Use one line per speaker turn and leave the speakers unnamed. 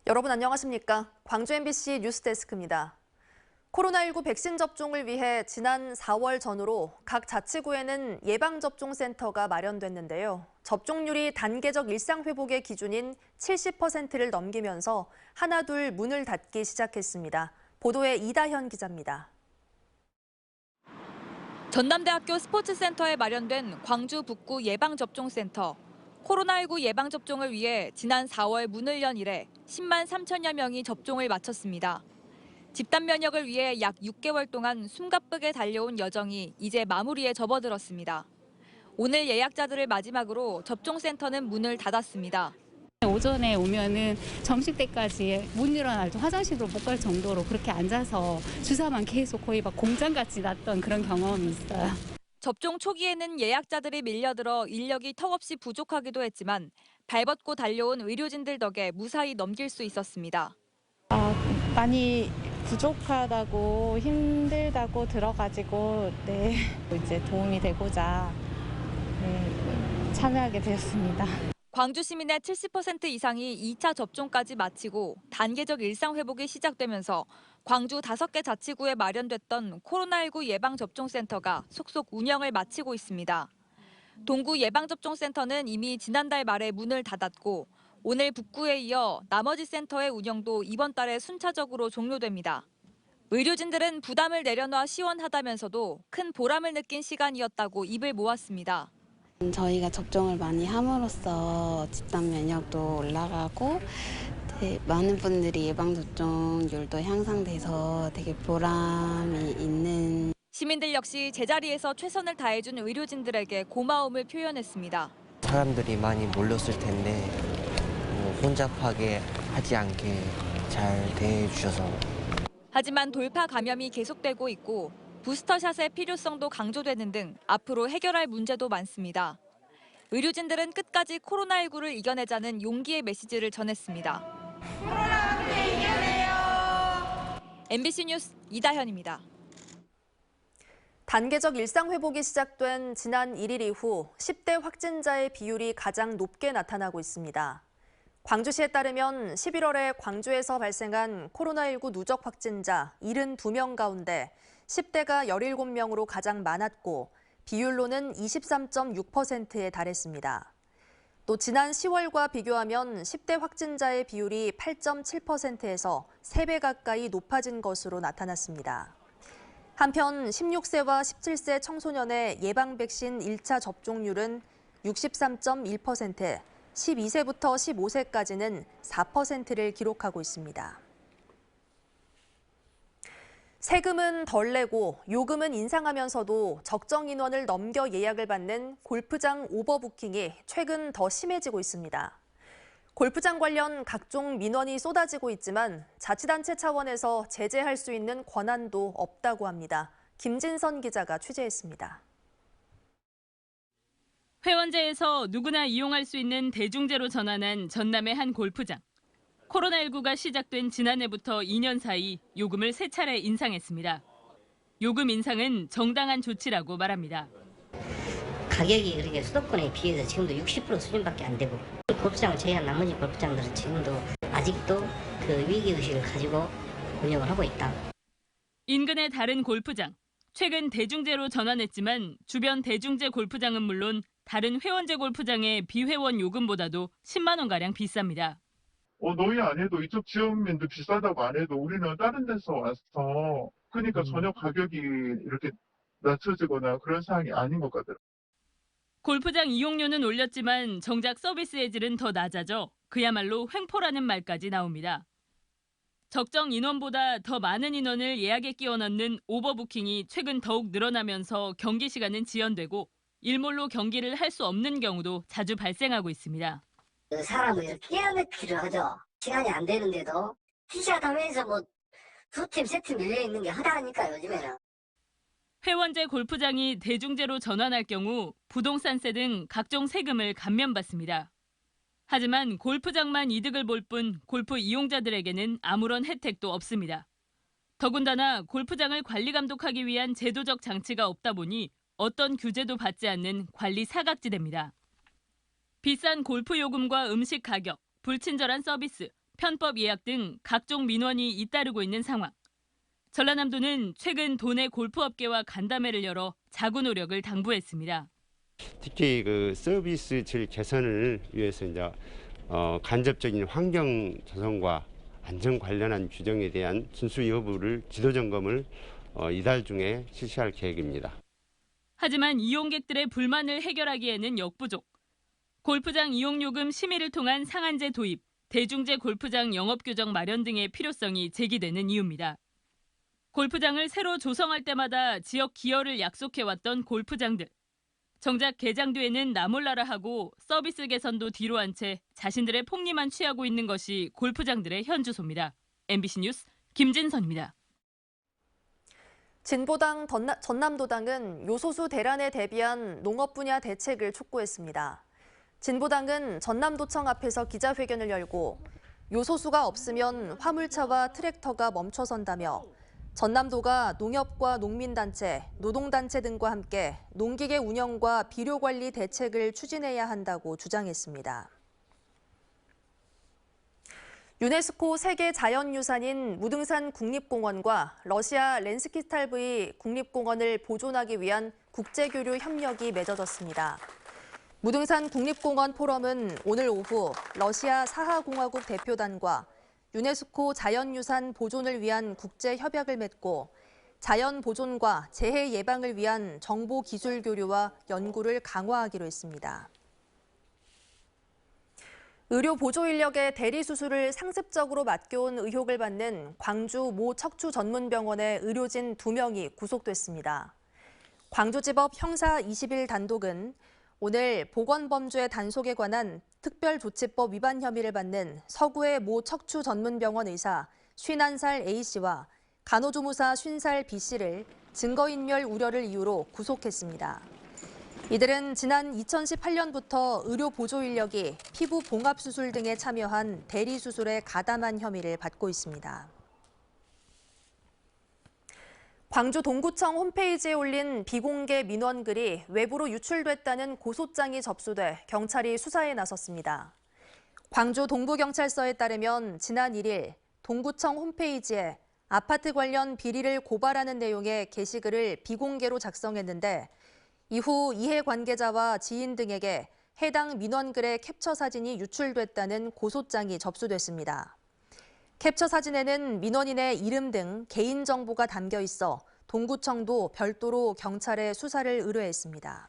여러분 안녕하십니까? 광주 MBC 뉴스데스크입니다. 코로나19 백신 접종을 위해 지난 4월 전후로 각 자치구에는 예방접종센터가 마련됐는데요. 접종률이 단계적 일상회복의 기준인 70%를 넘기면서 하나둘 문을 닫기 시작했습니다. 보도에 이다현 기자입니다.
전남대학교 스포츠센터에 마련된 광주 북구 예방접종센터. 코로나19 예방접종을 위해 지난 4월 문을 연 이래 10만 3천여 명이 접종을 마쳤습니다. 집단 면역을 위해 약 6개월 동안 숨가쁘게 달려온 여정이 이제 마무리에 접어들었습니다. 오늘 예약자들을 마지막으로 접종센터는 문을 닫았습니다.
오전에 오면은 점심 때까지 못 일어나도 화장실도 못 갈 정도로 그렇게 앉아서 주사만 계속 거의 막 공장같이 났던 그런 경험이 있어요.
접종 초기에는 예약자들이 밀려들어 인력이 턱없이 부족하기도 했지만 발벗고 달려온 의료진들 덕에 무사히 넘길 수 있었습니다.
많이 부족하다고 힘들다고 들어가지고 이제 도움이 되고자 참여하게 되었습니다.
광주 시민의 70% 이상이 2차 접종까지 마치고 단계적 일상 회복이 시작되면서 광주 5개 자치구에 마련됐던 코로나19 예방접종센터가 속속 운영을 마치고 있습니다. 동구 예방접종센터는 이미 지난달 말에 문을 닫았고 오늘 북구에 이어 나머지 센터의 운영도 이번 달에 순차적으로 종료됩니다. 의료진들은 부담을 내려놔 시원하다면서도 큰 보람을 느낀 시간이었다고 입을 모았습니다.
저희가 접종을 많이 함으로써 집단 면역도 올라가고 많은 분들이 예방접종률도 향상돼서 되게 보람이 있는.
시민들 역시 제자리에서 최선을 다해준 의료진들에게 고마움을 표현했습니다.
사람들이 많이 몰렸을 텐데 혼잡하게 하지 않게 잘 대해주셔서.
하지만 돌파 감염이 계속되고 있고 부스터샷의 필요성도 강조되는 등 앞으로 해결할 문제도 많습니다. 의료진들은 끝까지 코로나19를 이겨내자는 용기의 메시지를 전했습니다. 코로나 함께 이겨내요. MBC 뉴스 이다현입니다.
단계적 일상 회복이 시작된 지난 1일 이후 10대 확진자의 비율이 가장 높게 나타나고 있습니다. 광주시에 따르면 11월에 광주에서 발생한 코로나19 누적 확진자 72명 가운데 10대가 17명으로 가장 많았고 비율로는 23.6%에 달했습니다. 또 지난 10월과 비교하면 10대 확진자의 비율이 8.7%에서 3배 가까이 높아진 것으로 나타났습니다. 한편 16세와 17세 청소년의 예방 백신 1차 접종률은 63.1%, 12세부터 15세까지는 4%를 기록하고 있습니다. 세금은 덜 내고 요금은 인상하면서도 적정 인원을 넘겨 예약을 받는 골프장 오버부킹이 최근 더 심해지고 있습니다. 골프장 관련 각종 민원이 쏟아지고 있지만 자치단체 차원에서 제재할 수 있는 권한도 없다고 합니다. 김진선 기자가 취재했습니다.
회원제에서 누구나 이용할 수 있는 대중제로 전환한 전남의 한 골프장. 코로나19가 시작된 지난해부터 2년 사이 요금을 3차례 인상했습니다. 요금 인상은 정당한 조치라고 말합니다.
가격이 그렇게 수도권에 비해서 지금도 60% 수준밖에 안 되고 골프장을 제외한 나머지 골프장들은 지금도 아직도 그 위기의식을 가지고 운영을 하고 있다.
인근의 다른 골프장. 최근 대중제로 전환했지만 주변 대중제 골프장은 물론 다른 회원제 골프장의 비회원 요금보다도 10만 원가량 비쌉니다.
너희 안 해도 이쪽 지역민도 비싸다고 안 해도 우리는 다른 데서 와서 그러니까 전혀 가격이 이렇게 낮춰지거나 그런 사항이 아닌 것 같더라고요.
골프장 이용료는 올렸지만 정작 서비스의 질은 더 낮아져 그야말로 횡포라는 말까지 나옵니다. 적정 인원보다 더 많은 인원을 예약에 끼워 넣는 오버부킹이 최근 더욱 늘어나면서 경기 시간은 지연되고 일몰로 경기를 할 수 없는 경우도 자주 발생하고 있습니다.
사람을 이렇게 깨어넣기를 하죠. 시간이 안 되는데도 티샷 하면서 뭐 2팀, 3팀 밀려있는 게 허다하니까 요즘에는.
회원제 골프장이 대중제로 전환할 경우 부동산세 등 각종 세금을 감면받습니다. 하지만 골프장만 이득을 볼 뿐 골프 이용자들에게는 아무런 혜택도 없습니다. 더군다나 골프장을 관리 감독하기 위한 제도적 장치가 없다 보니 어떤 규제도 받지 않는 관리 사각지대입니다. 비싼 골프 요금과 음식 가격, 불친절한 서비스, 편법 예약 등 각종 민원이 잇따르고 있는 상황. 전라남도는 최근 도내 골프업계와 간담회를 열어 자구 노력을 당부했습니다.
특히 그 서비스 질 개선을 위해서 이제 간접적인 환경 조성과 안전 관련한 규정에 대한 준수 여부를 지도 점검을 이달 중에 실시할 계획입니다.
하지만 이용객들의 불만을 해결하기에는 역부족. 골프장 이용요금 심의를 통한 상한제 도입, 대중제 골프장 영업 규정 마련 등의 필요성이 제기되는 이유입니다. 골프장을 새로 조성할 때마다 지역 기여를 약속해왔던 골프장들. 정작 개장 뒤에는 나몰라라 하고 서비스 개선도 뒤로 한 채 자신들의 폭리만 취하고 있는 것이 골프장들의 현주소입니다. MBC 뉴스 김진선입니다.
진보당 전남도당은 요소수 대란에 대비한 농업 분야 대책을 촉구했습니다. 진보당은 전남도청 앞에서 기자회견을 열고 요소수가 없으면 화물차와 트랙터가 멈춰선다며 전남도가 농협과 농민단체, 노동단체 등과 함께 농기계 운영과 비료관리 대책을 추진해야 한다고 주장했습니다. 유네스코 세계 자연유산인 무등산 국립공원과 러시아 렌스키탈브이 국립공원을 보존하기 위한 국제교류 협력이 맺어졌습니다. 무등산 국립공원 포럼은 오늘 오후 러시아 사하공화국 대표단과 유네스코 자연유산 보존을 위한 국제협약을 맺고 자연 보존과 재해 예방을 위한 정보 기술 교류와 연구를 강화하기로 했습니다. 의료 보조 인력의 대리 수술을 상습적으로 맡겨온 의혹을 받는 광주 모 척추전문병원의 의료진 2명이 구속됐습니다. 광주지법 형사 20일 단독은 오늘 보건범죄 단속에 관한 특별조치법 위반 혐의를 받는 서구의 모 척추전문병원 의사 51살 A씨와 간호조무사 50살 B씨를 증거인멸 우려를 이유로 구속했습니다. 이들은 지난 2018년부터 의료 보조 인력이 피부 봉합 수술 등에 참여한 대리 수술에 가담한 혐의를 받고 있습니다. 광주 동구청 홈페이지에 올린 비공개 민원글이 외부로 유출됐다는 고소장이 접수돼 경찰이 수사에 나섰습니다. 광주 동부경찰서에 따르면 지난 1일 동구청 홈페이지에 아파트 관련 비리를 고발하는 내용의 게시글을 비공개로 작성했는데 이후 이해관계자와 지인 등에게 해당 민원글의 캡처 사진이 유출됐다는 고소장이 접수됐습니다. 캡처 사진에는 민원인의 이름 등 개인정보가 담겨 있어 동구청도 별도로 경찰에 수사를 의뢰했습니다.